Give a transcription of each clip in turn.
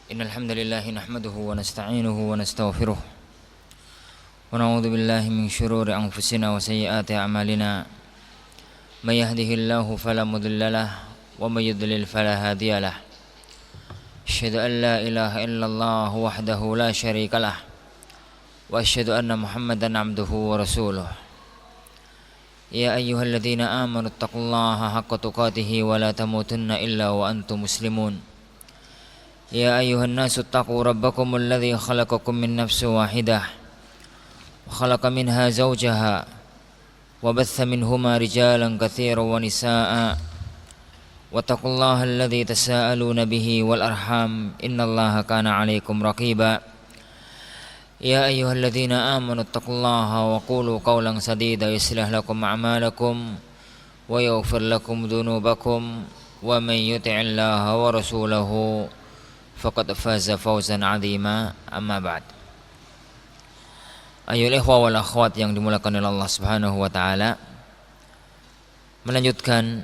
Innal hamdalillah nahmaduhu wa nasta'inuhu wa nastaghfiruh wa na'udzu billahi min shururi anfusina wa sayyiati a'malina may yahdihillahu fala mudilla lahu wa may yudlil fala hadiya lahu asyhadu an la ilaha illallah wahdahu la syarika lah wa asyhadu anna muhammadan abduhu wa rasuluh ya ayyuhalladzina amanu taqullaha haqqa tuqatih wa la tamutunna illa wa antum muslimun يا أيها الناس اتقوا ربكم الذي خلقكم من نفس واحدة وخلق منها زوجها وبث منهما رجالا كثيرا ونساء واتقوا الله الذي تساءلون به والأرحام إن الله كان عليكم رقيبا يا أيها الذين آمنوا اتقوا الله وقولوا قولا سديدا يصلح لكم أعمالكم ويغفر لكم ذنوبكم ومن يطع الله ورسوله faqad faza fawzan 'azima amma ba'd. Ayyuhal ikhwa wal akhwat yang dimuliakan oleh Allah Subhanahu wa taala, melanjutkan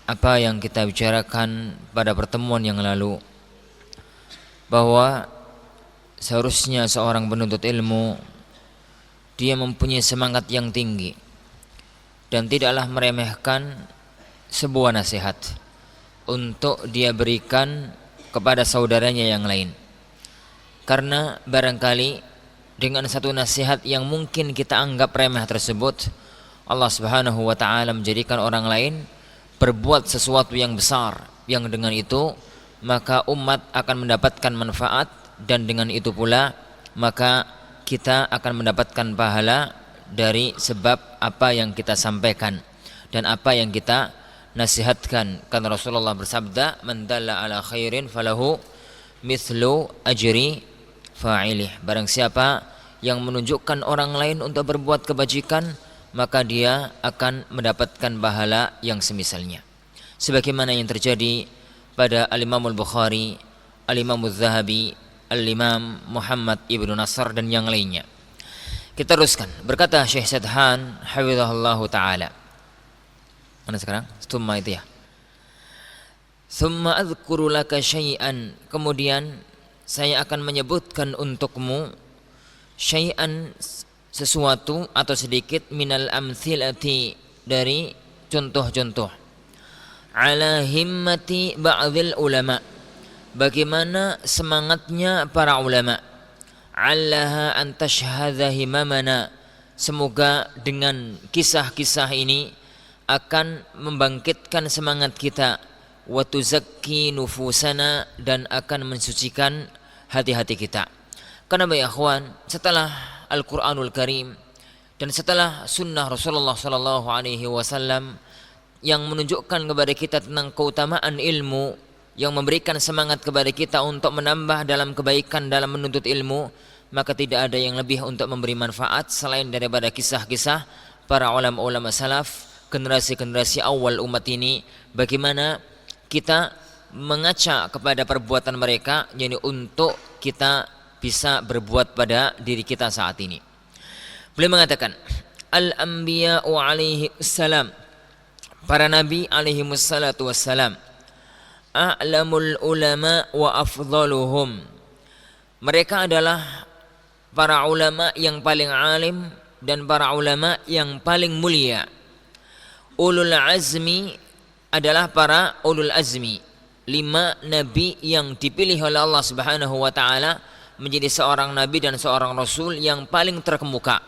apa yang kita bicarakan pada pertemuan yang lalu, bahwa seharusnya seorang penuntut ilmu dia mempunyai semangat yang tinggi dan tidaklah meremehkan sebuah nasihat untuk dia berikan kepada saudaranya yang lain, karena barangkali dengan satu nasihat yang mungkin kita anggap remeh tersebut, Allah Subhanahu wa taala menjadikan orang lain berbuat sesuatu yang besar, yang dengan itu maka umat akan mendapatkan manfaat, dan dengan itu pula maka kita akan mendapatkan pahala dari sebab apa yang kita sampaikan dan apa yang kita nasihatkan. Karena Rasulullah bersabda, man dalla ala khairin falahu mithlu ajri fa'ilih. Barang siapa yang menunjukkan orang lain untuk berbuat kebajikan, maka dia akan mendapatkan pahala yang semisalnya, sebagaimana yang terjadi pada Al-Imam Al-Bukhari, Al-Imam Al-Zahabi, Al-Imam Muhammad Ibn Nasr dan yang lainnya. Kita teruskan. Berkata Syekh Sadhan hafizahullahu ta'ala, mana sekarang? Summa itu ya. Summa adzkuru laka syai'an, kemudian saya akan menyebutkan untukmu syai'an, sesuatu atau sedikit, minal amthilati, dari contoh-contoh, ala himmati ba'dil ulama, bagaimana semangatnya para ulama, allaha an tashhadha himamana, semoga dengan kisah-kisah ini akan membangkitkan semangat kita, wa tuzakki nufusana, dan akan mensucikan hati-hati kita. Karena ya ikhwan, setelah Al-Qur'anul Karim dan setelah sunnah Rasulullah sallallahu alaihi wasallam yang menunjukkan kepada kita tentang keutamaan ilmu, yang memberikan semangat kepada kita untuk menambah dalam kebaikan dalam menuntut ilmu, maka tidak ada yang lebih untuk memberi manfaat selain daripada kisah-kisah para ulama-ulama salaf, generasi-generasi awal umat ini, bagaimana kita mengaca kepada perbuatan mereka, yakni untuk kita bisa berbuat pada diri kita saat ini. Beliau mengatakan, al-anbiya'u alaihi wassalam, para nabi alaihi wassalatu wassalam, a'lamul ulama wa afdaluhum, mereka adalah para ulama yang paling alim dan para ulama yang paling mulia. Ulul azmi adalah para ulul azmi, 5 nabi yang dipilih oleh Allah Subhanahu wa taala menjadi seorang nabi dan seorang rasul yang paling terkemuka.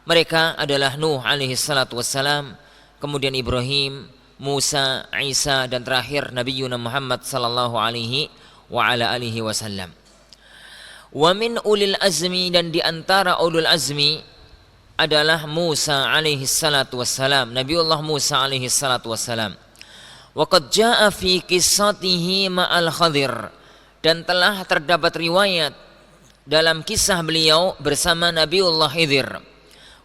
Mereka adalah Nuh alaihi salatu wassalam, kemudian Ibrahim, Musa, Isa, dan terakhir Nabiyyuna Muhammad sallallahu alaihi wa ala alihi wasallam. Wa min ulil azmi, dan di antara ulul azmi adalah Musa alaihi salatu wassalam, Nabiullah Musa alaihi salatu wassalam. Wa qad jaa fi qissatihi ma'al Khadir, dan telah terdapat riwayat dalam kisah beliau bersama Nabiullah Khidir.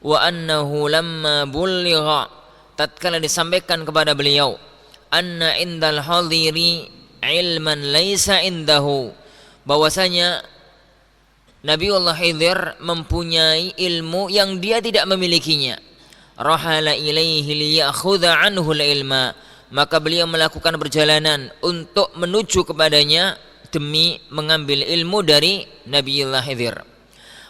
Wa annahu lamma bulligha, tatkala disampaikan kepada beliau, anna indal hadiri ilman laisa indahu, bahwasanya Nabiullah Khidir mempunyai ilmu yang dia tidak memilikinya. Rahala ilaihi liyakhudha anhu ilma, maka beliau melakukan perjalanan untuk menuju kepadanya demi mengambil ilmu dari Nabiullah Khidir.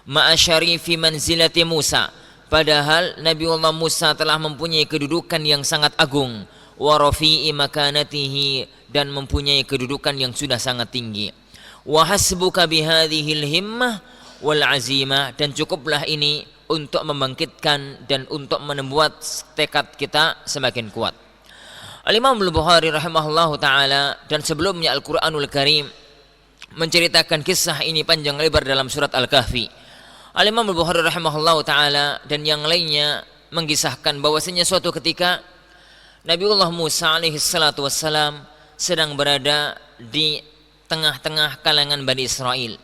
Ma'asyarifi manzilati Musa, padahal Nabiullah Musa telah mempunyai kedudukan yang sangat agung, wa rafi'i makanatihi, dan mempunyai kedudukan yang sudah sangat tinggi. Wa hasbuka bihadhil himmah wal azimah, dan cukuplah ini untuk membangkitkan dan untuk membuat tekad kita semakin kuat. Al-Imam Al-Bukhari rahimahullahu taala dan sebelumnya Al-Qur'anul Karim menceritakan kisah ini panjang lebar dalam surat Al-Kahfi. Al-Imam Al-Bukhari rahimahullahu taala dan yang lainnya mengisahkan bahwasanya suatu ketika Nabiullah Musa alaihi salatu wassalam sedang berada di tengah-tengah kalangan Bani Israel.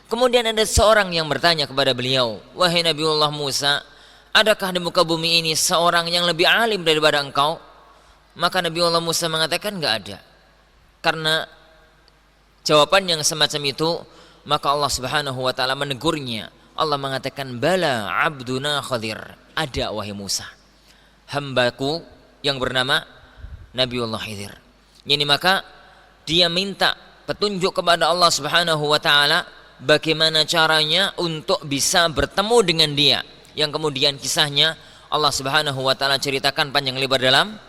Kemudian ada seorang yang bertanya kepada beliau, "Wahai Nabiullah Musa, adakah di muka bumi ini seorang yang lebih alim daripada engkau?" Maka Nabiullah Musa mengatakan, "Enggak ada." Karena jawaban yang semacam itu, maka Allah Subhanahu wa taala menegurnya. Allah mengatakan, "Bala abduna Khidir." Ada wahai Musa, hambaku yang bernama Nabiullah Khidir. Yani maka dia minta petunjuk kepada Allah Subhanahu wa taala bagaimana caranya untuk bisa bertemu dengan dia, yang kemudian kisahnya Allah Subhanahu wa taala ceritakan panjang lebar dalam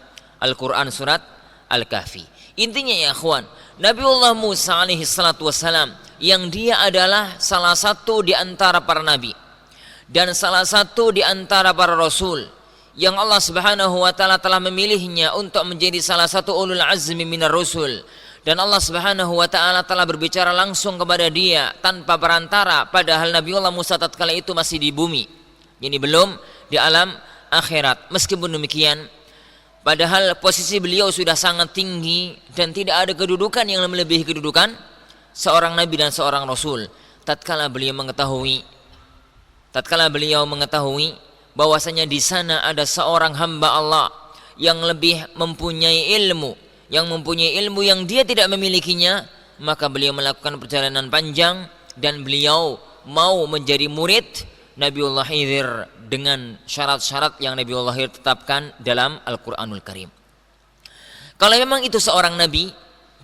Al-Qur'an surat Al-Kahfi. Intinya ya akhwan, Nabiullah Musa alaihi salatu wassalam yang dia adalah salah satu di antara para nabi dan salah satu di antara para rasul yang Allah Subhanahu wa taala telah memilihnya untuk menjadi salah satu ulul azmi minar rusul, dan Allah Subhanahu wa taala telah berbicara langsung kepada dia tanpa perantara, padahal Nabiullah Musa tatkala itu masih di bumi, ini belum di alam akhirat. Meskipun demikian, padahal posisi beliau sudah sangat tinggi dan tidak ada kedudukan yang melebihi kedudukan seorang nabi dan seorang rasul. Tatkala beliau mengetahui bahwasanya di sana ada seorang hamba Allah yang lebih mempunyai ilmu, yang dia tidak memilikinya, maka beliau melakukan perjalanan panjang dan beliau mau menjadi murid Nabiullah Khidir dengan syarat-syarat yang Nabiullah Khidir tetapkan dalam Al-Qur'anul Karim. Kalau memang itu seorang nabi,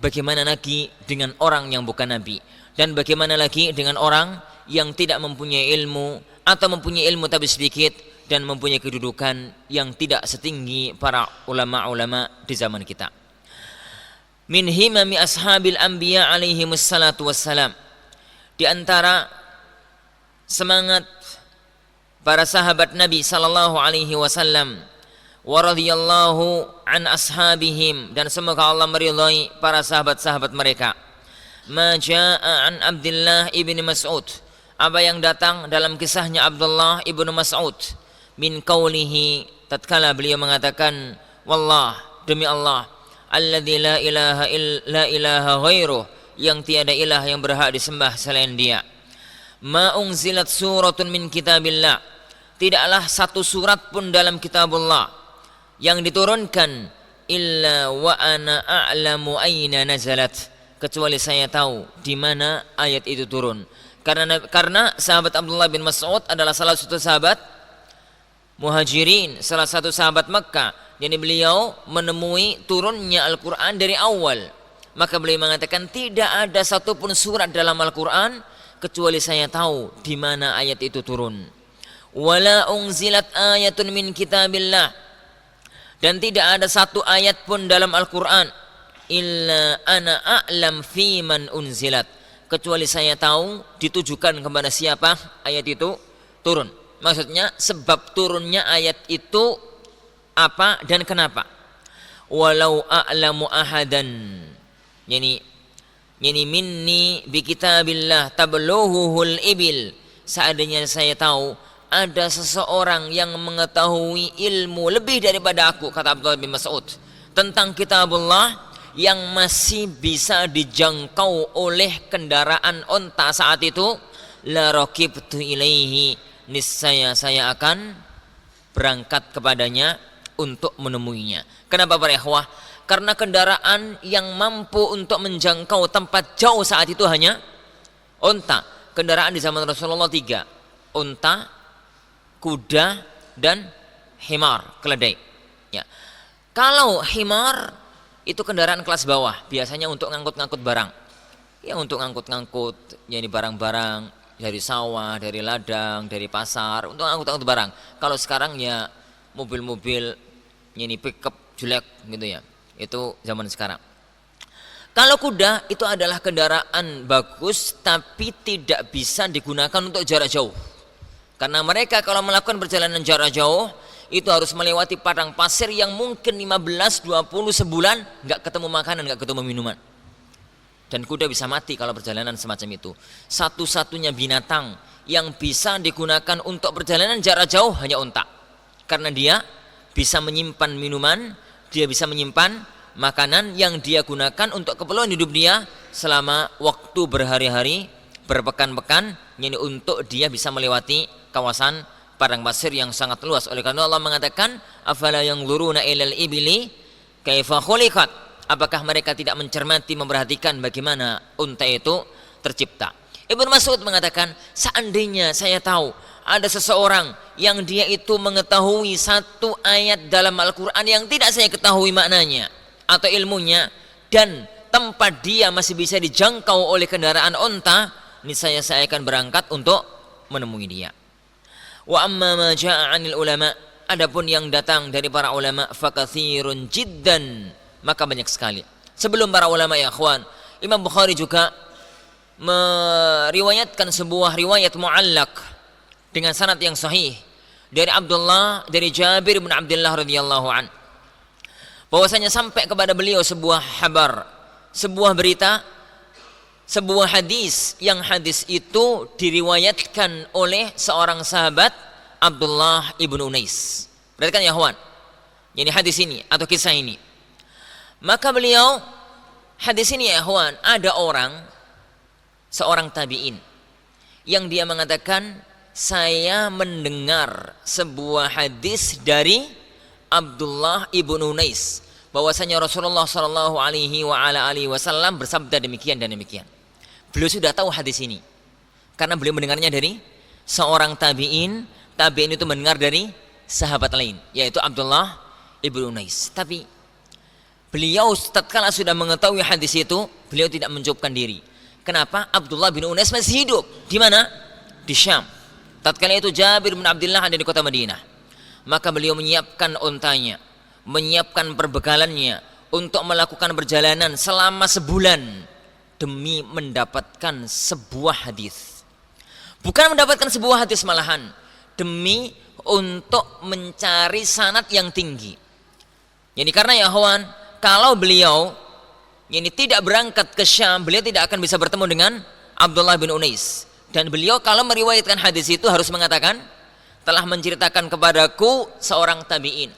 bagaimana lagi dengan orang yang bukan nabi? Dan bagaimana lagi dengan orang yang tidak mempunyai ilmu atau mempunyai ilmu tapi sedikit dan mempunyai kedudukan yang tidak setinggi para ulama-ulama di zaman kita? Min himami ashabil anbiya alaihi wassalatu wassalam, di antara semangat para sahabat Nabi sallallahu alaihi wasallam, wa radhiyallahu an ashabihim, dan semoga Allah meridhai para sahabat-sahabat mereka. Ma jaa'a an Abdullah ibni Mas'ud, apa yang datang dalam kisahnya Abdullah ibnu Mas'ud, min qaulihi, tatkala beliau mengatakan, wallah, demi Allah, alladzi la ilaha ghairuh, yang tiada ilah yang berhak disembah selain dia. Ma unzilat suratun min kitabillah, tidaklah satu surat pun dalam kitabullah yang diturunkan illa wa ana a'lamu aina nazalat, kecuali saya tahu di mana ayat itu turun. Karena sahabat Abdullah bin Mas'ud adalah salah satu sahabat Muhajirin, salah satu sahabat Makkah. Jadi beliau menemui turunnya Al-Quran dari awal. Maka beliau mengatakan tidak ada satupun surat dalam Al-Quran kecuali saya tahu di mana ayat itu turun. Wala unzilat ayatun min kitabillah, dan tidak ada satu ayat pun dalam Al-Quran illa ana a'lam fi man unzilat, kecuali saya tahu ditujukan kepada siapa ayat itu turun. Maksudnya sebab turunnya ayat itu apa dan kenapa. Walau a'lamu ahadan, yani minni bi kitabillah tabluhuhul ibil, seandainya saya tahu ada seseorang yang mengetahui ilmu lebih daripada aku, kata Abdullah bin Mas'ud, tentang kitabullah yang masih bisa dijangkau oleh kendaraan onta saat itu, la raqibtu ilaihi, niscaya saya akan berangkat kepadanya untuk menemuinya. Kenapa para ikhwah? Karena kendaraan yang mampu untuk menjangkau tempat jauh saat itu hanya onta. Kendaraan di zaman Rasulullah 3, onta, kuda, dan himar, keledai. Ya. Kalau himar itu kendaraan kelas bawah, biasanya untuk ngangkut-ngangkut barang. Ya untuk ngangkut-ngangkut yani barang-barang dari sawah, dari ladang, dari pasar, untuk ngangkut-ngangkut barang. Kalau sekarang ya mobil-mobil yani pickup jelek gitu ya. Itu zaman sekarang. Kalau kuda itu adalah kendaraan bagus tapi tidak bisa digunakan untuk jarak jauh. Karena mereka kalau melakukan perjalanan jarak jauh itu harus melewati padang pasir yang mungkin 15, 20 sebulan nggak ketemu makanan, nggak ketemu minuman. Dan kuda bisa mati kalau perjalanan semacam itu. Satu-satunya binatang yang bisa digunakan untuk perjalanan jarak jauh hanya unta. Karena dia bisa menyimpan minuman, dia bisa menyimpan makanan yang dia gunakan untuk keperluan hidup dia selama waktu berhari-hari, berpekan-pekan, ini untuk dia bisa melewati kawasan padang pasir yang sangat luas. Oleh karena Allah mengatakan, afala yanzuruna ilal ibili kaifa khuliqat. Apakah mereka tidak mencermati, memperhatikan bagaimana unta itu tercipta? Ibnu Mas'ud mengatakan, seandainya saya tahu ada seseorang yang dia itu mengetahui satu ayat dalam Al-Quran yang tidak saya ketahui maknanya atau ilmunya, dan tempat dia masih bisa dijangkau oleh kendaraan unta, niscaya saya akan berangkat untuk menemui dia. Wa amma ma jaa 'anil ulama, adapun yang datang dari para ulama, fakatsirun jiddan, maka banyak sekali. Sebelum para ulama ya akhwan, Imam Bukhari juga meriwayatkan sebuah riwayat mu'allaq dengan sanad yang sahih dari Jabir bin Abdullah radhiyallahu an, bahwasanya sampai kepada beliau sebuah kabar, sebuah berita, sebuah hadis, yang hadis itu diriwayatkan oleh seorang sahabat Abdullah ibnu Unais. Perhatikan ya akhwan, ini hadis ini atau kisah ini. Maka beliau, hadis ini ya akhwan, ada seorang tabi'in yang dia mengatakan, saya mendengar sebuah hadis dari Abdullah ibnu Unais bahwasanya Rasulullah sallallahu alaihi wasallam bersabda demikian dan demikian. Beliau sudah tahu hadis ini karena beliau mendengarnya dari seorang tabi'in. Tabi'in itu mendengar dari sahabat lain, yaitu Abdullah ibnu Unais. Tapi beliau tatkala sudah mengetahui hadis itu, beliau tidak mencukupkan diri. Kenapa? Abdullah bin Unais masih hidup. Di mana? Di Syam. Tatkala itu Jabir bin Abdullah ada di kota Madinah. Maka beliau menyiapkan untanya, menyiapkan perbekalannya untuk melakukan perjalanan selama sebulan demi mendapatkan sebuah hadis. Bukan mendapatkan sebuah hadis malahan, demi untuk mencari sanad yang tinggi. Jadi karena ya kawan, kalau beliau ini tidak berangkat ke Syam, beliau tidak akan bisa bertemu dengan Abdullah bin Unais. Dan beliau kalau meriwayatkan hadis itu harus mengatakan, telah menceritakan kepadaku seorang tabi'in.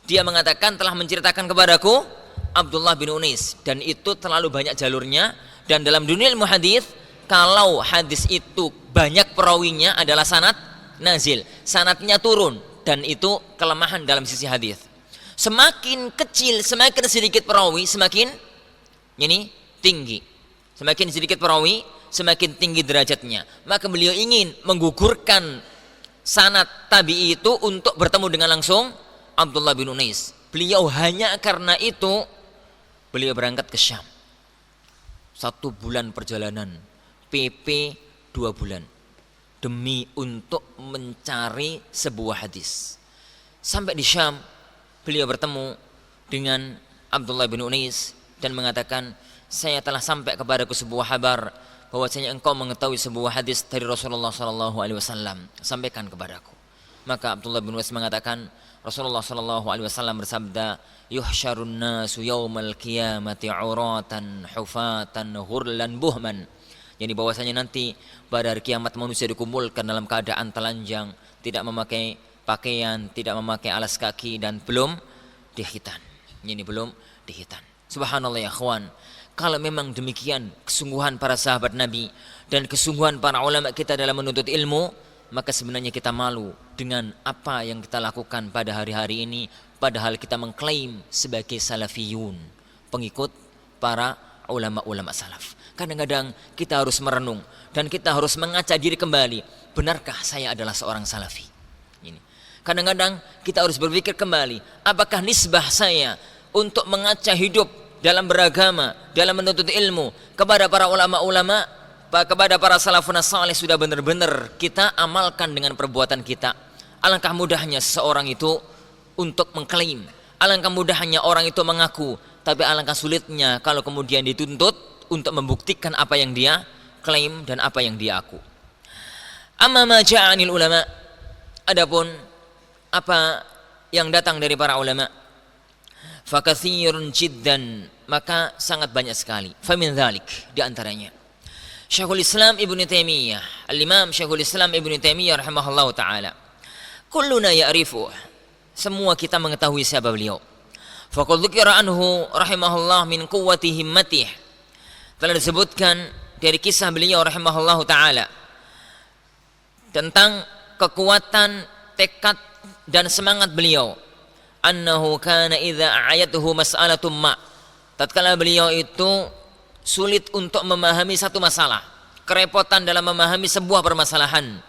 Dia mengatakan telah menceritakan kepadaku Abdullah bin Unais, dan itu terlalu banyak jalurnya. Dan dalam dunia ilmu hadis, kalau hadis itu banyak perawinya adalah sanad nazil, sanadnya turun, dan itu kelemahan dalam sisi hadis. Semakin kecil, semakin sedikit perawi, semakin ini tinggi. Semakin sedikit perawi, semakin tinggi derajatnya. Maka beliau ingin menggugurkan sanad tabi'i itu untuk bertemu dengan langsung Abdullah bin Unais. Beliau hanya karena itu beliau berangkat ke Syam. 1 bulan perjalanan, PP 2 bulan, demi untuk mencari sebuah hadis. Sampai di Syam, beliau bertemu dengan Abdullah bin Unais dan mengatakan, saya telah sampai kepadaku sebuah kabar bahwasanya engkau mengetahui sebuah hadis dari Rasulullah sallallahu alaihi wasallam, sampaikan kepadaku. Maka Abdullah bin Unais mengatakan, Rasulullah sallallahu alaihi wasallam bersabda, yuhsyarun nasu yaumal qiyamati uratan hufatan hurlan buhman. Jadi bahwasanya nanti pada hari kiamat manusia dikumpulkan dalam keadaan telanjang, tidak memakai pakaian, tidak memakai alas kaki, dan belum dihitan. Ini belum dihitan. Subhanallah ya akhwan. Kalau memang demikian kesungguhan para sahabat Nabi dan kesungguhan para ulama kita dalam menuntut ilmu, maka sebenarnya kita malu dengan apa yang kita lakukan pada hari-hari ini, padahal kita mengklaim sebagai salafiyun, pengikut para ulama-ulama salaf. Kadang-kadang kita harus merenung dan kita harus mengaca diri kembali, benarkah saya adalah seorang salafi? Ini. Kadang-kadang kita harus berpikir kembali, apakah nisbah saya untuk mengaca hidup dalam beragama, dalam menuntut ilmu, kepada para ulama-ulama, kepada para salafun salih sudah benar-benar kita amalkan dengan perbuatan kita. Alangkah mudahnya seseorang itu untuk mengklaim, alangkah mudahnya orang itu mengaku, tapi alangkah sulitnya kalau kemudian dituntut untuk membuktikan apa yang dia klaim dan apa yang dia aku. Amma ma ja'anil ulama, adapun apa yang datang dari para ulama, fakatsirun jiddan, maka sangat banyak sekali. Famin dzalik, di antaranya Syekhul Islam Ibnu Taimiyah, Al-Imam Syekhul Islam Ibnu Taimiyah rahimahullahu taala. Kulluna ya'rifu, semua kita mengetahui siapa beliau. Faqad dzukira anhu rahimahullah min quwwati himmatih, telah disebutkan dari kisah beliau rahimahullahu taala tentang kekuatan tekad dan semangat beliau. Annahu kana idza a'ayatuhu mas'alatum ma, tatkala beliau itu sulit untuk memahami satu masalah, kerepotan dalam memahami sebuah permasalahan,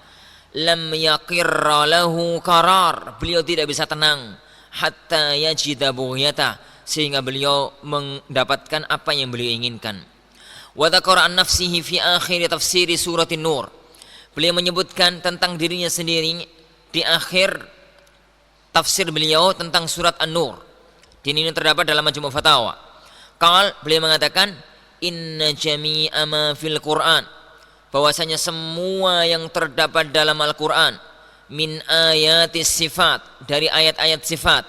lam yaqirra lahu qarar, beliau tidak bisa tenang, hatta yajida bughyata, sehingga beliau mendapatkan apa yang beliau inginkan. Wa dzakara an nafsihi fi akhir tafsir surat An-Nur, beliau menyebutkan tentang dirinya sendiri di akhir tafsir beliau tentang surat An-Nur. Ini terdapat dalam Majmu' Fatawa. Beliau mengatakan, inna jami'a ma fil Qur'an, bahwasanya semua yang terdapat dalam Al-Qur'an, min ayatis sifat, dari ayat-ayat sifat,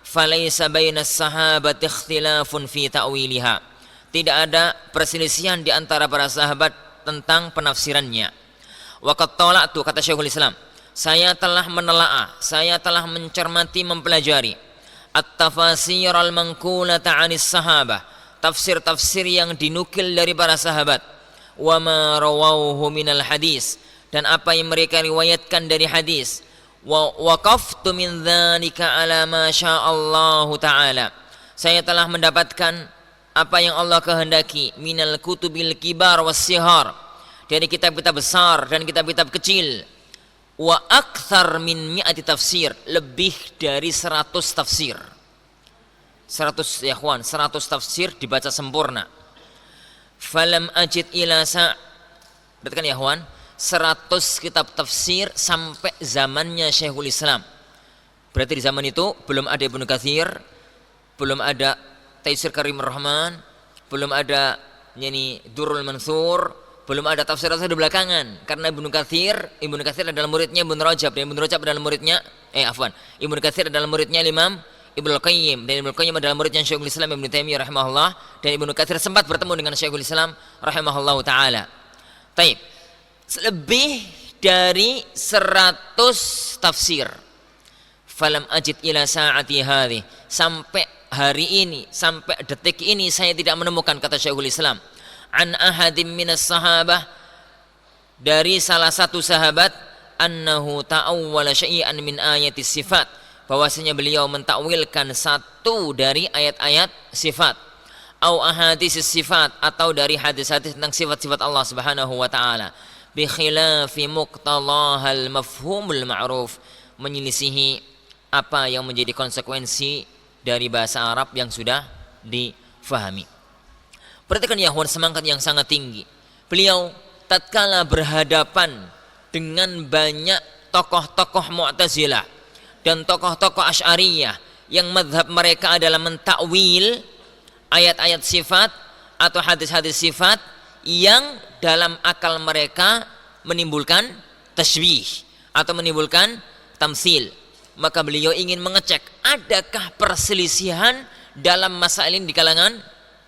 falaysa bainas sahabati ikhtilafun fi ta'wiliha, tidak ada perselisihan di antara para sahabat tentang penafsirannya. Wa qad tala'tu, kata Syekhul Islam, saya telah menelaah, saya telah mencermati, mempelajari at-tafasir al-manqulata 'anis sahabah, tafsir-tafsir yang dinukil dari para sahabat, wa ma rawauhu minal hadis, dan apa yang mereka riwayatkan dari hadis, wa waqaftu min dzalika ala ma sya'allahu ta'ala, saya telah mendapatkan apa yang Allah kehendaki, minal kutubil kibar was sihar, dari kitab-kitab besar dan kitab-kitab kecil, wa akthar min mi'ati tafsir, lebih dari 100 tafsir. 100 ya ikhwan, 100 tafsir dibaca sempurna. Falam ajid ila berarti kan ya ikhwan, 100 kitab tafsir sampai zamannya Syekhul Islam. Berarti di zaman itu belum ada Ibnu Katsir, belum ada Taisir Karimur Rahman, belum ada Durrul Mansur, belum ada tafsir-tafsir di belakangan. Karena Ibnu Katsir adalah muridnya Ibnu Rajab, dan Ibnu Rajab adalah muridnya Ibnu Katsir adalah muridnya Imam Ibnu Qayyim, dan Ibnu Qayyim adalah muridnya Syekhul Islam Ibnu Taimiyah rahimahullah, dan Ibnu Katsir sempat bertemu dengan Syekhul Islam rahimahullahu taala. Taib, lebih dari 100 tafsir. Falam ajid ila sa'ati hadhi, sampai hari ini, sampai detik ini saya tidak menemukan, kata Syekhul Islam, an ahadim minas sahabah, dari salah satu sahabat, annahu ta'awwala syai'an min ayatis sifat, bahwasanya beliau mentakwilkan satu dari ayat-ayat sifat, au ahadits sifat, atau dari hadis-hadis tentang sifat-sifat Allah Subhanahu wa taala, bi khilafi muqtalahal mafhumul ma'ruf, menyelisihi apa yang menjadi konsekuensi dari bahasa Arab yang sudah difahami. Perhatikan ya ikhwan, semangat yang sangat tinggi. Beliau tatkala berhadapan dengan banyak tokoh-tokoh Mu'tazilah dan tokoh-tokoh Asy'ariyah yang mazhab mereka adalah mentakwil ayat-ayat sifat atau hadis-hadis sifat yang dalam akal mereka menimbulkan tasybih atau menimbulkan tamtsil, maka beliau ingin mengecek adakah perselisihan dalam masalah ini di kalangan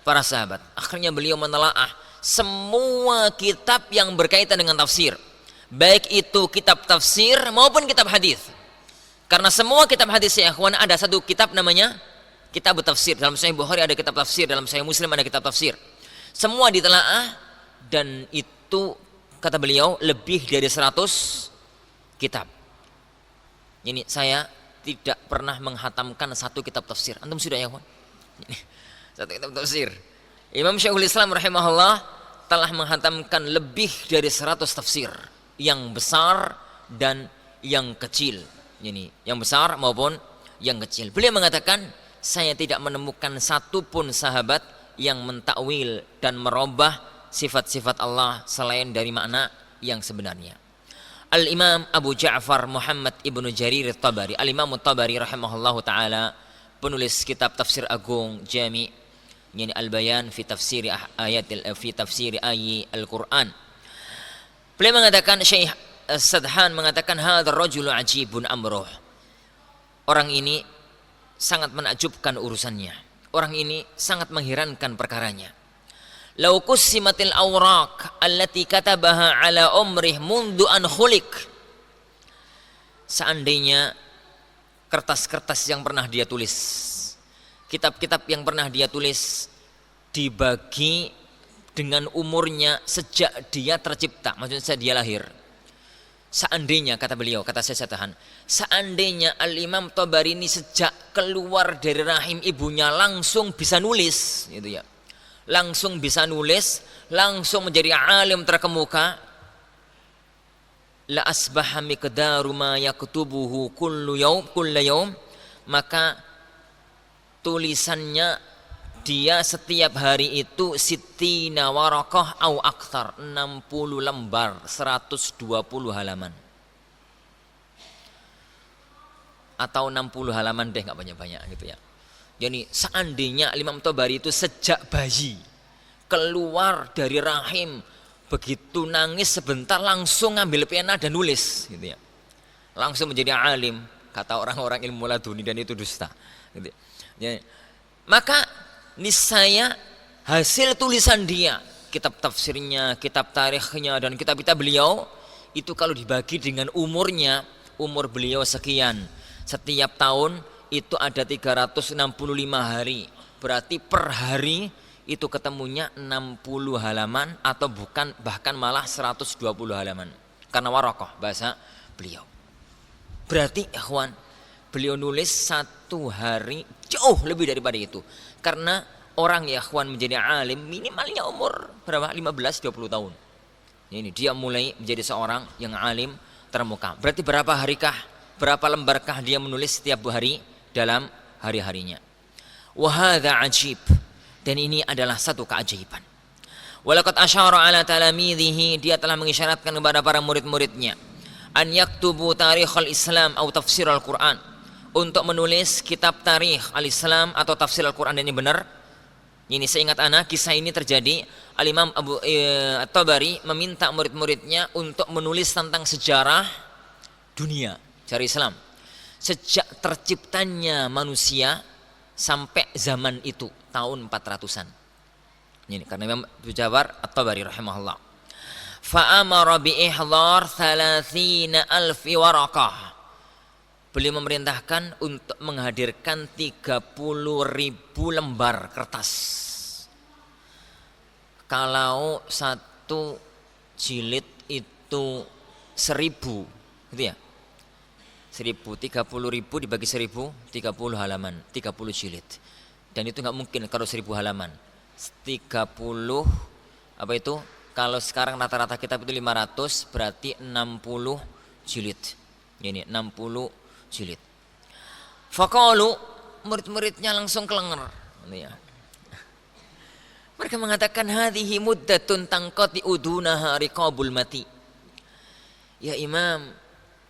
para sahabat. Akhirnya beliau menelaah semua kitab yang berkaitan dengan tafsir, baik itu kitab tafsir maupun kitab hadis. Karena semua kitab hadis ya ikhwan, ada satu kitab namanya kitab tafsir. Dalam Sahih Bukhari ada kitab tafsir, dalam Sahih Muslim ada kitab tafsir. Semua ditelaah, dan itu kata beliau lebih dari 100 kitab. Ini saya tidak pernah menghatamkan satu kitab tafsir. Antum sudah ya ikhwan? Satu kitab tafsir. Imam Syekhul Islam rahimahullah telah menghatamkan lebih dari 100 tafsir, yang besar dan yang kecil. Ini yang besar maupun yang kecil. Beliau mengatakan, saya tidak menemukan satu pun sahabat yang mentakwil dan merubah sifat-sifat Allah selain dari makna yang sebenarnya. Al-Imam Abu Ja'far Muhammad ibnu Jarir At-Tabari, Al-Imam At-Tabari rahimahullahu taala, penulis kitab tafsir agung Jami' yani Al-Bayan fi tafsir ayat Al-Quran. Beliau mengatakan, Syekh Sadhan mengatakan, hadzal rajulu ajibun amruh. Orang ini sangat menakjubkan urusannya. Orang ini sangat mengherankan perkaranya. Lau qussimatil awraq allati katabaha ala umrih mundu an khuliq. Seandainya kertas-kertas yang pernah dia tulis, kitab-kitab yang pernah dia tulis dibagi dengan umurnya sejak dia tercipta, maksudnya dia lahir. Seandainya, kata beliau, kata saya tahan, seandainya Al-Imam Tabari ini sejak keluar dari rahim ibunya langsung bisa nulis, gitu ya, langsung bisa nulis, langsung menjadi alim terkemuka, la asbaha miqdaru ma yaktubuhu kullu yawm, maka tulisannya dia setiap hari itu sittina waraqah au akthar, 60 lembar, 120 halaman. Atau 60 halaman deh, enggak banyak-banyak gitu ya. Jadi seandainya Imam Tabari itu sejak bayi keluar dari rahim, begitu nangis sebentar langsung ngambil pena dan nulis gitu ya. Langsung menjadi alim, kata orang-orang ilmu laduni, dan itu dusta gitu ya. Maka niscaya hasil tulisan dia, kitab tafsirnya, kitab tarikhnya, dan kitab-kitab beliau itu kalau dibagi dengan umurnya, umur beliau sekian, setiap tahun itu ada 365 hari, berarti per hari itu ketemunya 60 halaman atau bukan, bahkan malah 120 halaman, karena warokoh bahasa beliau. Berarti ikhwan, beliau nulis satu hari jauh lebih daripada itu. Karena orang ya ikhwan menjadi alim minimalnya umur berapa? 15-20 tahun. Ini dia mulai menjadi seorang yang alim termuka. Berarti berapa harikah, berapa lembarkah dia menulis setiap hari dalam hari-harinya. Wa hadza ajib, dan ini adalah satu keajaiban. Walaqad asyara ala talamidhihi, dia telah mengisyaratkan kepada para murid-muridnya, an yaktubu tarikhal Islam atau tafsir Al-Quran, untuk menulis kitab tarikh al-Islam atau tafsir Al-Quran. Dan ini benar, ini seingat anak, kisah ini terjadi. Al-Imam Abu At-Tabari meminta murid-muridnya untuk menulis tentang sejarah dunia, sejarah Islam, sejak terciptanya manusia sampai zaman itu, tahun 400-an. Ini karena Imam Abu Ja'far At-Tabari rahimahullah. Fa'amara bi'ihdar 30,000 waraqah. Beliau memerintahkan untuk menghadirkan 30.000 lembar kertas. Kalau satu jilid itu 1.000, gitu ya. 30.000 dibagi 1.000, 30 halaman, 30 jilid. Dan itu nggak mungkin kalau 1.000 halaman. 30 apa itu? Kalau sekarang rata-rata kitab itu 500, berarti 60 jilid. Ini 60 jilid. Faqalu, murid-muridnya langsung kelenger. Ya. Mereka mengatakan, hadhihi muddatun tanqati udunaha riqabul mati. Ya Imam,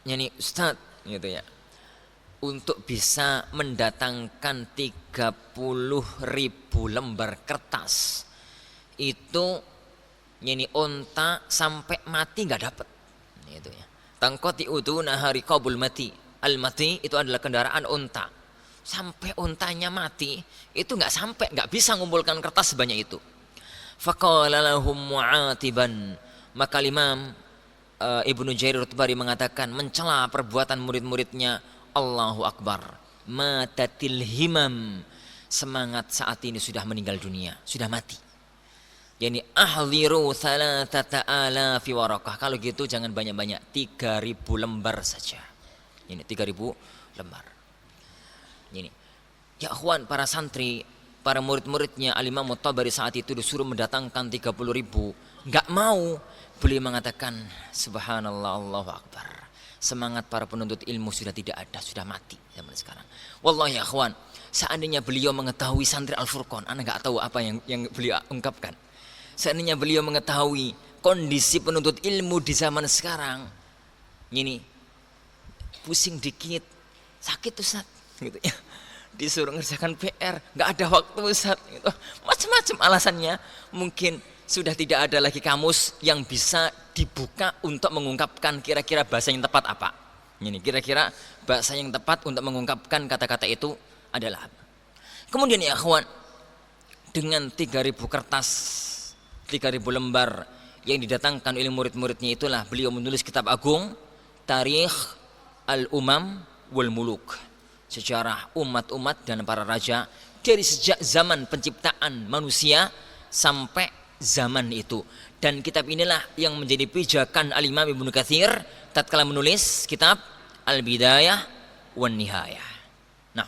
yani Ustaz, gitu ya. Untuk bisa mendatangkan 30.000 lembar kertas itu, yani onta sampai mati nggak dapat. Gitu ya. Tanqati udunaha riqabul mati. Al-mati itu adalah kendaraan unta. Sampai untanya mati, itu nggak bisa mengumpulkan kertas sebanyak itu. Faqala lahum mu'atiban, maka Imam Ibnu Jarir At-Tabari mengatakan, mencela perbuatan murid-muridnya, Allahu Akbar, matatil himam, semangat saat ini sudah meninggal dunia, sudah mati. Yani ahliru 3,000 waraqah. Kalau gitu jangan banyak-banyak, 3.000 lembar saja. Ini 3.000 lembar. Ini, ya akhwan, para santri, para murid-muridnya Al-Imam At-Tabari saat itu disuruh mendatangkan 30.000, nggak mau. Beliau mengatakan, subhanallah, Allahu Akbar, semangat para penuntut ilmu sudah tidak ada, sudah mati zaman sekarang. Wallahi ya akhwan, Seandainya beliau mengetahui santri Al-Furqan, Anda nggak tahu apa yang beliau ungkapkan. Seandainya beliau mengetahui kondisi penuntut ilmu di zaman sekarang, ini pusing dikit, sakit Ustaz, gitu ya. Disuruh ngerjakan PR, nggak ada waktu Ustaz, gitu. Macam-macam alasannya. Mungkin sudah tidak ada lagi kamus yang bisa dibuka untuk mengungkapkan kira-kira bahasa yang tepat apa. Ini kira-kira bahasa yang tepat untuk mengungkapkan kata-kata itu adalah. Kemudian ya akhwan, dengan 3.000 kertas, 3.000 lembar yang didatangkan oleh murid-muridnya, itulah beliau menulis kitab agung Tarikh Al-Umam wal Muluk, sejarah umat-umat dan para raja dari sejak zaman penciptaan manusia sampai zaman itu. Dan kitab inilah yang menjadi pijakan Al-Imam Ibnu Katsir tatkala menulis kitab Al-Bidayah wan Nihayah. Nah,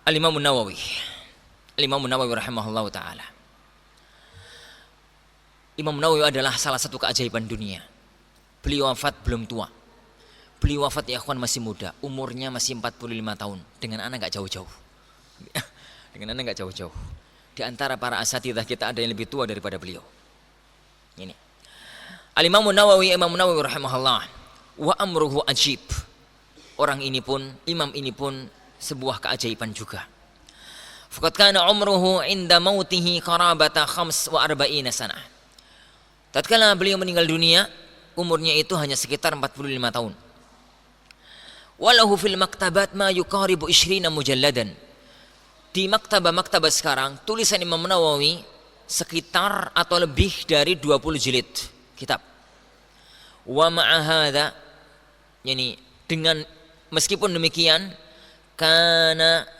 Al-Imam Nawawi rahimahullahu taala. Imam Nawawi adalah salah satu keajaiban dunia. Beliau wafat belum tua. Beliau wafat ya akhwan masih muda, umurnya masih 45 tahun. Dengan anak gak jauh-jauh. Dengan anak gak jauh-jauh. Di antara para asatidzah kita ada yang lebih tua daripada beliau. Ini. Al-Imam Nawawi rahimahullah, wa amruhu ajib. Orang ini pun, imam ini pun sebuah keajaiban juga. Faqad kana umruhu inda mautihi qarabata 45 sanah. Tatkala beliau meninggal dunia, umurnya itu hanya sekitar 45 tahun. Walahu fil maktabat ma yuqaribu 20 mujalladan. Di maktabah sekarang tulisan Imam Nawawi sekitar atau lebih dari 20 jilid kitab. Wa ma'a hadza, yani dengan meskipun demikian, kana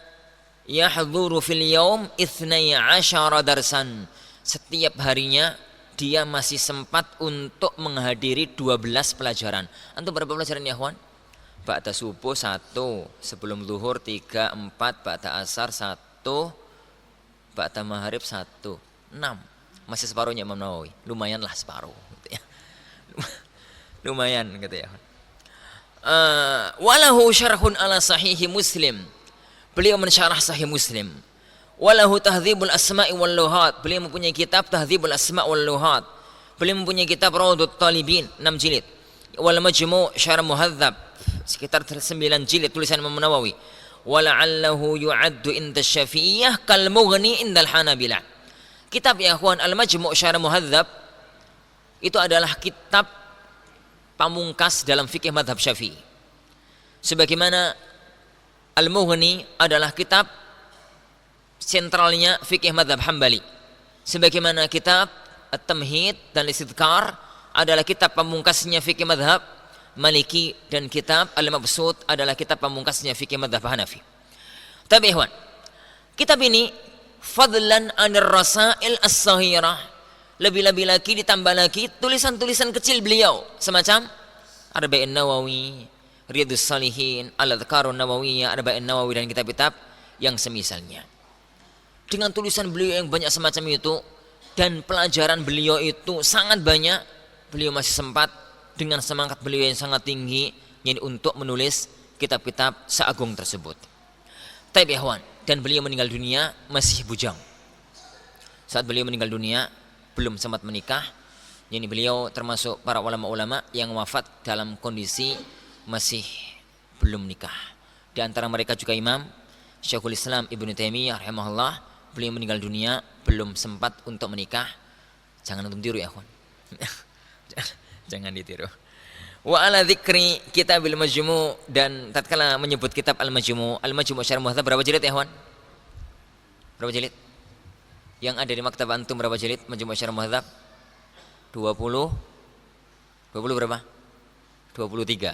yahdhuru fil yaum 12 darsan. Setiap harinya dia masih sempat untuk menghadiri 12 pelajaran. Antum berapa pelajaran ya kawan? Ba'da subuh 1, sebelum zuhur 3, 4, ba'da asar 1, ba'da maghrib 1, 6. Masih separuhnya Imam Nawawi. Lumayan lah separuh gitu ya. Lumayan gitu ya. Walahu syarhun ala sahihi Muslim. Beliau mensyarah sahih Muslim. Walahu tahdzibul asma'i wal lughat. Beliau mempunyai kitab tahdzibul asma' wal lughat. Beliau mempunyai kitab Raudhut Talibin 6 jilid. Wal majmu' syarh muhadzab sekitar 9 jilid tulisan Imam Nawawi. Wala'allahu yu'addu inda Syafi'iyah kal mughni indal Hanabilah. Kitab ya akhwan Al Majmu' syarh muhadzab itu adalah kitab pamungkas dalam fikih mazhab Syafi'i. Sebagaimana Al Mughni adalah kitab sentralnya fikih mazhab Hambali. Sebagaimana kitab At-Tamhid dan Istidkar adalah kitab pamungkasnya fikih mazhab Maliki, dan kitab Al-Mabsut adalah kitab pamungkasnya fikih mazhab Hanafi. Tapi ikhwan, kitab ini fadlan 'anir rasail as-saghirah, lebih-lebih lagi ditambah lagi tulisan-tulisan kecil beliau semacam Arba'in Nawawi, Riyadhus Shalihin, Al-Adhkarun Nawawiyah, Arba'in Nawawi, dan kitab-kitab yang semisalnya. Dengan tulisan beliau yang banyak semacam itu dan pelajaran beliau itu sangat banyak, beliau masih sempat dengan semangat beliau yang sangat tinggi yani untuk menulis kitab-kitab seagung tersebut. Taib ikhwan, dan beliau meninggal dunia masih bujang. Saat beliau meninggal dunia belum sempat menikah. Yani beliau termasuk para ulama-ulama yang wafat dalam kondisi masih belum nikah. Di antara mereka juga Imam Syekhul Islam Ibnu Taimiyah rahimahullah, beliau meninggal dunia belum sempat untuk menikah. Jangan untuk tiru ya kawan. Jangan ditiru. Wa ala dzikri kitabil majmu', dan tatkala menyebut kitab al-majmu', al-majmu' syarh muhadzab berapa jilid ya kawan? Berapa jilid? Yang ada di maktab antum berapa jilid majmu' syarh muhadzab? 20 berapa? 23.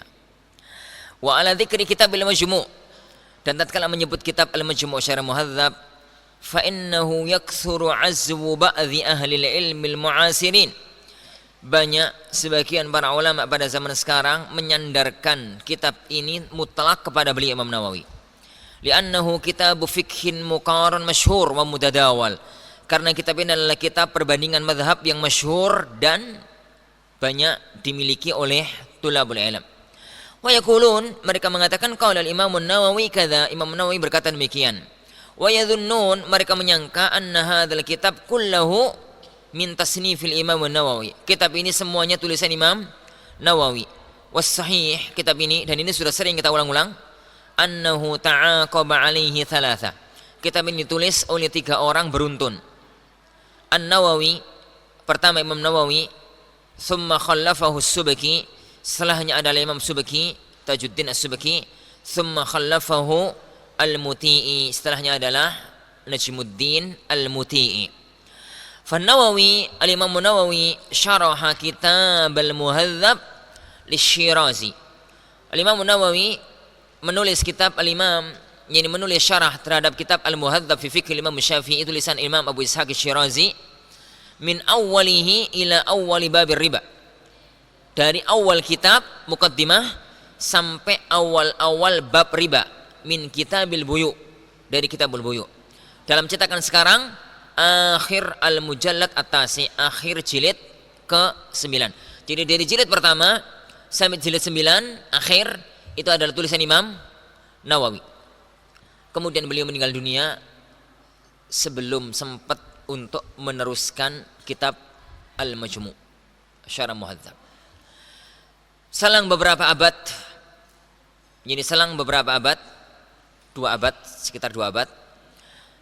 Wa ala dzikri kitabil majmu', dan tatkala menyebut kitab al-majmu' syarh muhadzab, fa innahu yakthuru 'azwu ba'dhi ahli al-ilmi al-mu'asirin. Banyak sebagian para ulama pada zaman sekarang menyandarkan kitab ini mutlak kepada beliau Imam Nawawi. Li'annahu kitabu fikhin muqaran masyhur wa mutadawal. Karena kitab ini adalah kitab perbandingan mazhab yang masyhur dan banyak dimiliki oleh tulabul ilm. Wa yaqulun, mereka mengatakan qala al-Imam an-Nawawi kadza, Imam Nawawi berkata demikian. Wa yadhunnun, mereka menyangka anna hadzal kitab kullahu min tasnifil Imam an-Nawawi. Kitab ini semuanya tulisan Imam Nawawi. Was sahih, kitab ini, dan ini sudah sering kita ulang-ulang, annahu ta'aqaba alaihi thalatha. Kitab ini ditulis oleh 3 orang beruntun. An-Nawawi, pertama Imam Nawawi, thumma khallafahu as-Subki, setelahnya adalah Imam Subki, Tajuddin as-Subki, thumma khallafahu al-Muti'i, setelahnya adalah Najmuddin al-Muti'i. Fan-Nawawi, al-Imam Nawawi syaraha kitab al-Muhadzab lisyirazi. Al-Imam Nawawi menulis kitab al-Imam, yakni menulis syarah terhadap kitab Al-Muhadzab fi Fiqh Imam Syafi'i, tulisan Imam Abu Ishaq Syirazi, min awwalihi ila awwali babir riba. Dari awal kitab muqaddimah sampai awal-awal bab riba, min kitabil buyu, dari kitabul buyu. Dalam cetakan sekarang akhir al-mujallad at-tasi, akhir jilid ke-9. Jadi dari jilid pertama sampai jilid 9 akhir itu adalah tulisan Imam Nawawi. Kemudian beliau meninggal dunia sebelum sempat untuk meneruskan kitab Al-Majmu' Syarah Muhadzab. Selang beberapa abad, jadi selang beberapa abad, 2 abad, sekitar 2 abad,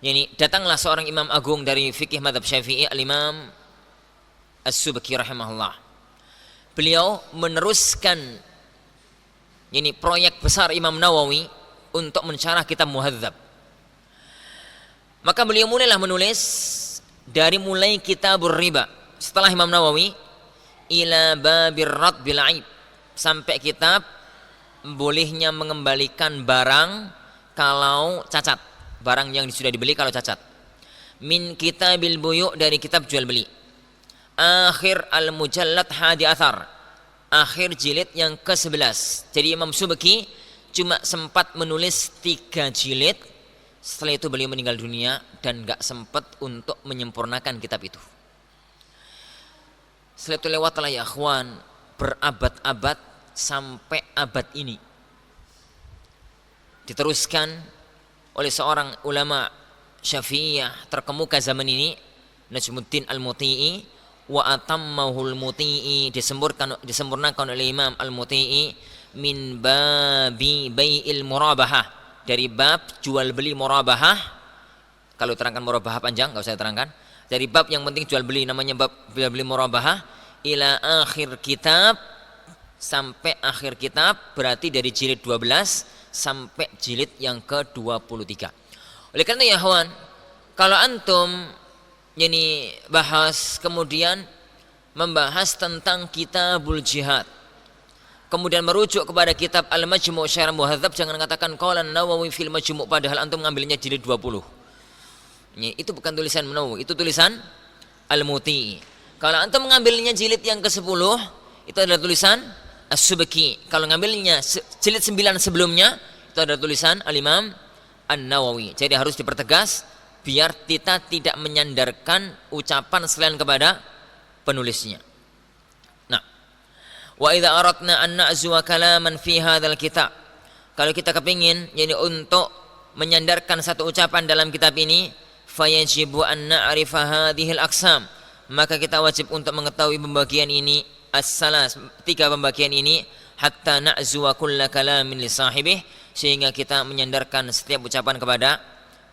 jadi datanglah seorang imam agung dari fikih madhab Syafi'i, Al-Imam As-Subki rahimahullah. Beliau meneruskan ini proyek besar Imam Nawawi untuk mensyarah kitab Muhadzab. Maka beliau mulailah menulis dari mulai kitabur riba setelah Imam Nawawi, ila babir rad bil aib, sampai kitab bolehnya mengembalikan barang kalau cacat, barang yang sudah dibeli kalau cacat. Min kitabil buyu, dari kitab jual beli. Akhir al-mujallad hadi athar, akhir jilid yang ke-11. Jadi Imam Subki cuma sempat menulis 3 jilid, setelah itu beliau meninggal dunia dan gak sempat untuk menyempurnakan kitab itu. Setelah itu lewatlah ya akhwan berabad-abad sampai abad ini diteruskan oleh seorang ulama Syafi'iyah terkemuka zaman ini, Najmuddin al-Muti'i. Wa atammahul Muti'i, disempurnakan oleh Imam al-Muti'i, min babi bai'il murabahah, dari bab jual beli murabahah. Kalau terangkan murabahah panjang, enggak usah terangkan. Dari bab yang penting jual beli, namanya bab jual beli murabahah, ila akhir kitab, sampai akhir kitab, berarti dari jilid 12 sampai jilid yang ke-23. Oleh karena ya kawan, kalau antum ini bahas kemudian membahas tentang kitabul jihad, kemudian merujuk kepada kitab Al-Majmu' Syarah Muhadzab, jangan katakan qala Nawawi fil Majmu', padahal antum ngambilnya jilid 20. Itu bukan tulisan Nawawi, itu tulisan Al-Muti'i. Kalau antum mengambilnya jilid yang ke-10, itu adalah tulisan As-Subki. Kalau ngambilnya jilid 9 sebelumnya, itu adalah tulisan Al-Imam An-Nawawi. Jadi harus dipertegas biar kita tidak menyandarkan ucapan selain kepada penulisnya. Nah, wa idza aradna an na'zuwa kalaman fi hadzal kitab, kalau kita kepingin yani untuk menyandarkan satu ucapan dalam kitab ini, fayajibu an na'rifa hadhil aqsam, maka kita wajib untuk mengetahui pembagian ini, as-salas, 3 pembagian ini, hatta na'zuwa kulla kalamin li sahibih, sehingga kita menyandarkan setiap ucapan kepada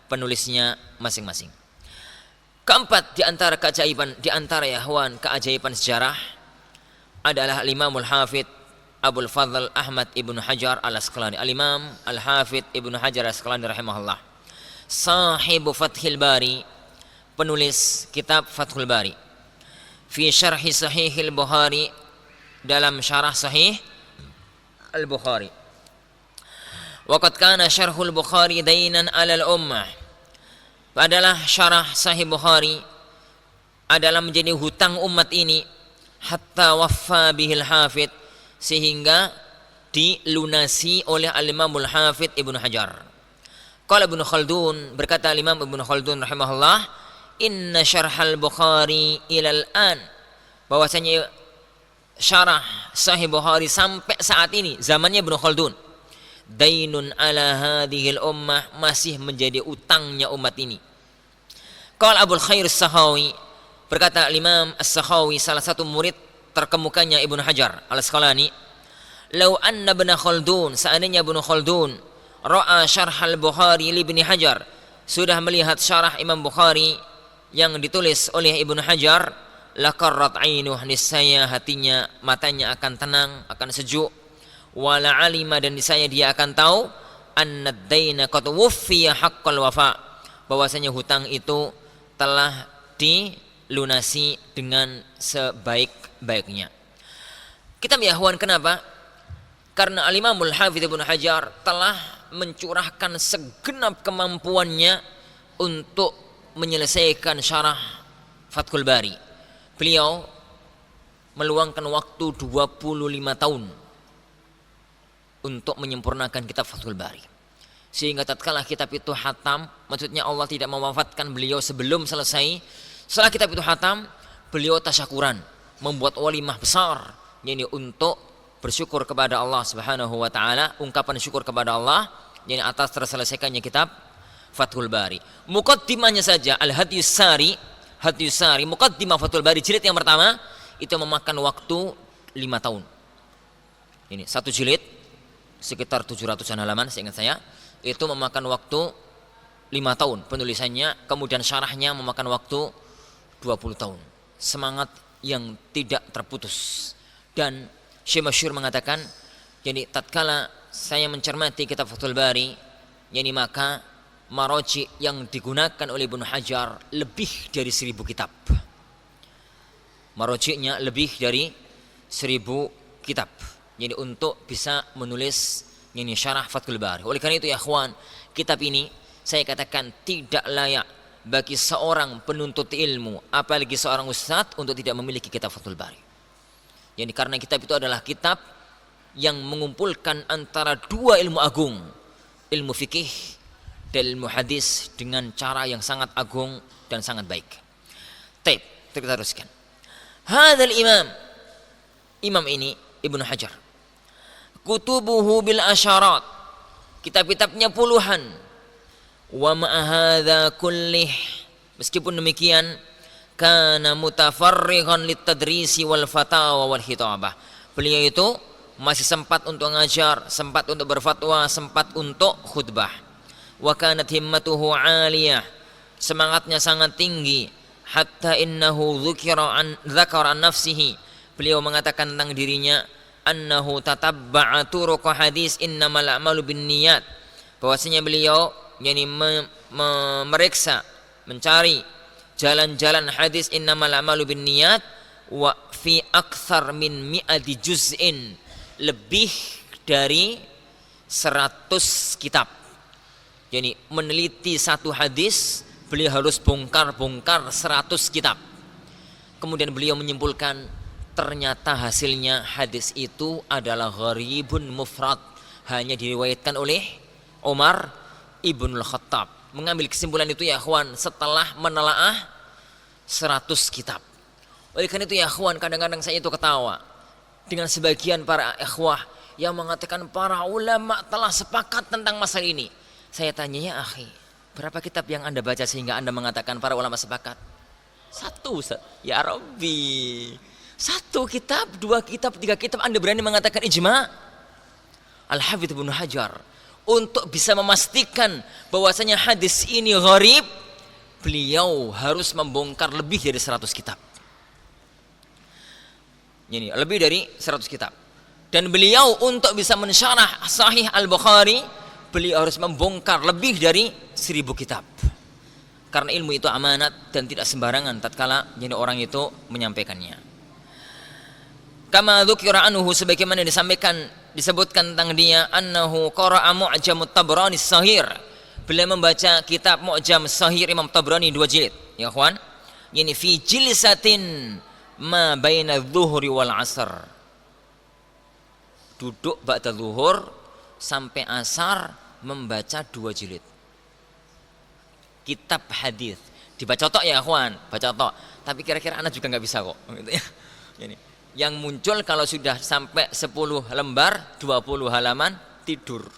penulisnya masing-masing. Keempat di antara keajaiban, di antara ya hawan keajaiban sejarah adalah Al-Imamul Hafidh Abul Fadl Ahmad Ibnu Hajar Al-Asqalani, Al-Imam Al-Hafidh Ibnu Hajar Al-Asqalani rahimahullah, sahibu Fathil Bari, penulis kitab Fathul Bari, fi syarhi Sahihil Bukhari, dalam syarah Sahih Al-Bukhari. Waqad kana syarhul Bukhari dainan 'alal ummah, adalah syarah Sahih Bukhari adalah menjadi hutang umat ini, hatta waffa bihil hafidh, sehingga dilunasi oleh Al-Imamul Hafidh Ibnu Hajar. Qala Ibnu Khaldun, berkata Imam Ibnu Khaldun rahimahullah, inna syarhal Bukhari ilal an, bahwasanya syarah Sahih Bukhari sampai saat ini zamannya Ibnu Khaldun. Dainun ala hadhil ummah, masih menjadi utangnya umat ini. Qala Abul Khair As-Sakhawi, berkata Imam As-Sakhawi, salah satu murid terkemukanya Ibnu Hajar Al-Asqalani, "Lau anna Ibnu Khaldun, seandainya Ibnu Khaldun ra'a syarh al-Bukhari li Ibnu Hajar, sudah melihat syarah Imam Bukhari yang ditulis oleh Ibnu Hajar, laqarrat ainuh, niscaya hatinya, matanya akan tenang, akan sejuk. Wala alima, dan niscaya dia akan tahu, annad daina qad wuffiya haqqal wafa, bahwasanya hutang itu telah dilunasi dengan sebaik-baiknya." Kita ya kenapa? Karena Al-Imamul Hafidz Ibnu Hajar telah mencurahkan segenap kemampuannya untuk menyelesaikan syarah Fathul Bari. Beliau meluangkan waktu 25 tahun untuk menyempurnakan kitab Fathul Bari. Sehingga tatkala kitab itu hatam, maksudnya Allah tidak mewafatkan beliau sebelum selesai. Setelah kitab itu hatam, beliau tasyakuran, membuat walimah besar, yakni untuk bersyukur kepada Allah Subhanahu wa taala, ungkapan syukur kepada Allah yakni atas terselesaikannya kitab Fathul Bari. Muqaddimahnya saja Al-Hadyus Sari, muqaddimah Fathul Bari jilid yang pertama itu memakan waktu 5 tahun. Ini satu jilid sekitar 700-an halaman seingat saya, itu memakan waktu 5 tahun penulisannya, kemudian syarahnya memakan waktu 20 tahun. Semangat yang tidak terputus. Dan Syekh Masyhur mengatakan, jadi tatkala saya mencermati kitab Fathul Bari, yani maka maroji yang digunakan oleh Ibnu Hajar lebih dari 1000 kitab. Marojinya lebih dari 1000 kitab. Jadi untuk bisa menulis ini syarah Fathul Bari. Oleh karena itu ya ikhwan, kitab ini saya katakan tidak layak bagi seorang penuntut ilmu, apalagi seorang ustadz, untuk tidak memiliki kitab Fathul Bari. Jadi karena kitab itu adalah kitab yang mengumpulkan antara dua ilmu agung, ilmu fikih dan ilmu hadis, dengan cara yang sangat agung dan sangat baik. Taib, kita teruskan. Hadzal imam ini Ibnu Hajar, kutubuhu bil asyarat, kitab-kitabnya puluhan. Wa ma'ahadha kullih, meskipun demikian, kana mutafarriqan litadrisi wal fatawa wal khitabah, beliau itu masih sempat untuk mengajar, sempat untuk berfatwa, sempat untuk khutbah. Wa kanat himmatuhu 'aliyah, semangatnya sangat tinggi. Hatta innahu dzakara an nafsihi, beliau mengatakan tentang dirinya, annahu tatabba'a turuq hadis innamal a'malu binniyat, bahwasanya beliau yakni memeriksa, mencari jalan-jalan hadis innamal a'malu binniyat wa fi aktsar min mi'ati juz'in, lebih dari 100 kitab. Yani meneliti satu hadis, beliau harus bongkar 100 kitab. Kemudian beliau menyimpulkan, ternyata hasilnya hadis itu adalah gharibun mufrad, hanya diriwayatkan oleh Umar Ibnul Khattab. Mengambil kesimpulan itu ya ikhwan setelah menelaah 100 kitab. Oleh karena itu ya ikhwan, kadang-kadang saya itu ketawa dengan sebagian para ikhwah yang mengatakan para ulama telah sepakat tentang masalah ini. Saya tanya, ya akhi, berapa kitab yang Anda baca sehingga Anda mengatakan para ulama sepakat? 1, Ustaz. Ya Rabbi, 1 kitab, 2 kitab, 3 kitab Anda berani mengatakan ijma'? Al-Hafidz Ibnu Hajar untuk bisa memastikan bahwasanya hadis ini gharib, beliau harus membongkar lebih dari 100 kitab. Ini lebih dari 100 kitab. Dan beliau untuk bisa mensyarah Sahih Al-Bukhari, beliau harus membongkar lebih dari 1000 kitab. Karena ilmu itu amanat dan tidak sembarangan tatkala jadi orang itu menyampaikannya. Kama dzukira anhu, sebagaimana disebutkan tentang dia, annahu qara'a Mu'jam Tabrani Sahir, beliau membaca kitab Mu'jam Sahir Imam Tabrani 2 jilid. Ya ikhwan, yani fi jilsatin ma baina dzuhri wal asr, duduk ba'da zuhur sampai asar membaca 2 jilid kitab hadis. Dibaca tok ya ikhwan, baca tok. Tapi kira-kira anak juga nggak bisa kok. Gitu ya. Ini Yang muncul kalau sudah sampai 10 lembar, 20 halaman tidur.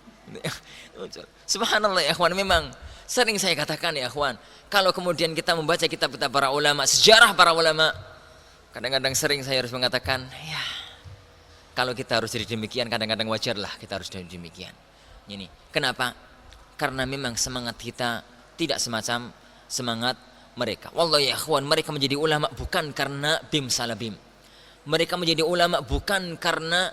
Subhanallah ya ikhwan, memang sering saya katakan ya ikhwan, kalau kemudian kita membaca kitab-kitab para ulama, sejarah para ulama, kadang-kadang sering saya harus mengatakan, ya kalau kita harus jadi demikian, kadang-kadang wajarlah kita harus jadi demikian. Ini kenapa? Karena memang semangat kita tidak semacam semangat mereka. Wallahi ya ikhwan, mereka menjadi ulama bukan karena bim salah bim. Mereka menjadi ulama bukan karena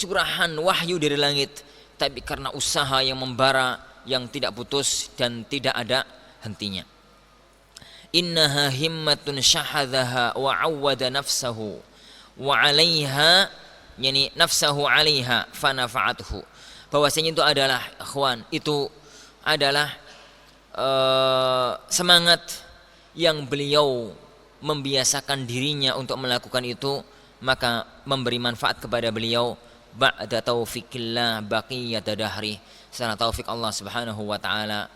curahan wahyu dari langit, tapi karena usaha yang membara, yang tidak putus dan tidak ada hentinya. Innaha himmatun syahadhaha wa awwada nafsahu wa 'alaiha, nafsahu 'alaiha fanafa'athu. Bahwasanya itu adalah ikhwan, itu adalah semangat yang beliau membiasakan dirinya untuk melakukan itu, maka memberi manfaat kepada beliau ba'da taufikillah baqiyata dahri, setelah taufik Allah Subhanahu wa taala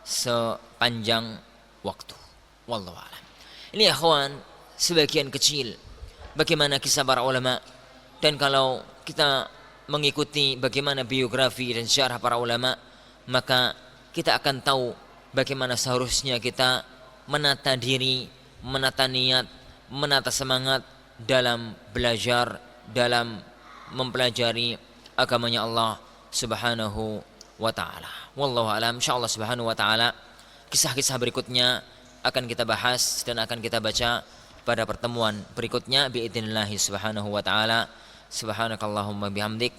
sepanjang waktu. Wallahu a'lam. Ini ya ikhwan sebagian kecil bagaimana kisah para ulama, dan kalau kita mengikuti bagaimana biografi dan syarah para ulama, maka kita akan tahu bagaimana seharusnya kita menata diri, menata niat, menata semangat dalam belajar, dalam mempelajari agamanya Allah Subhanahu wa taala. Wallahu a'lam. Insyaallah Subhanahu wa taala kisah-kisah berikutnya akan kita bahas dan akan kita baca pada pertemuan berikutnya biidznillah Subhanahu wa taala. Subhanakallahumma bihamdik,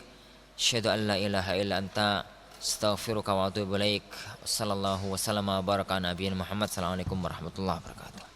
asyhadu an la ilaha illa anta, astaghfiruka wa atubu ilaik. Wassallallahu wasallam wa baraka ala nabiyina Muhammad. Assalamualaikum warahmatullahi wabarakatuh.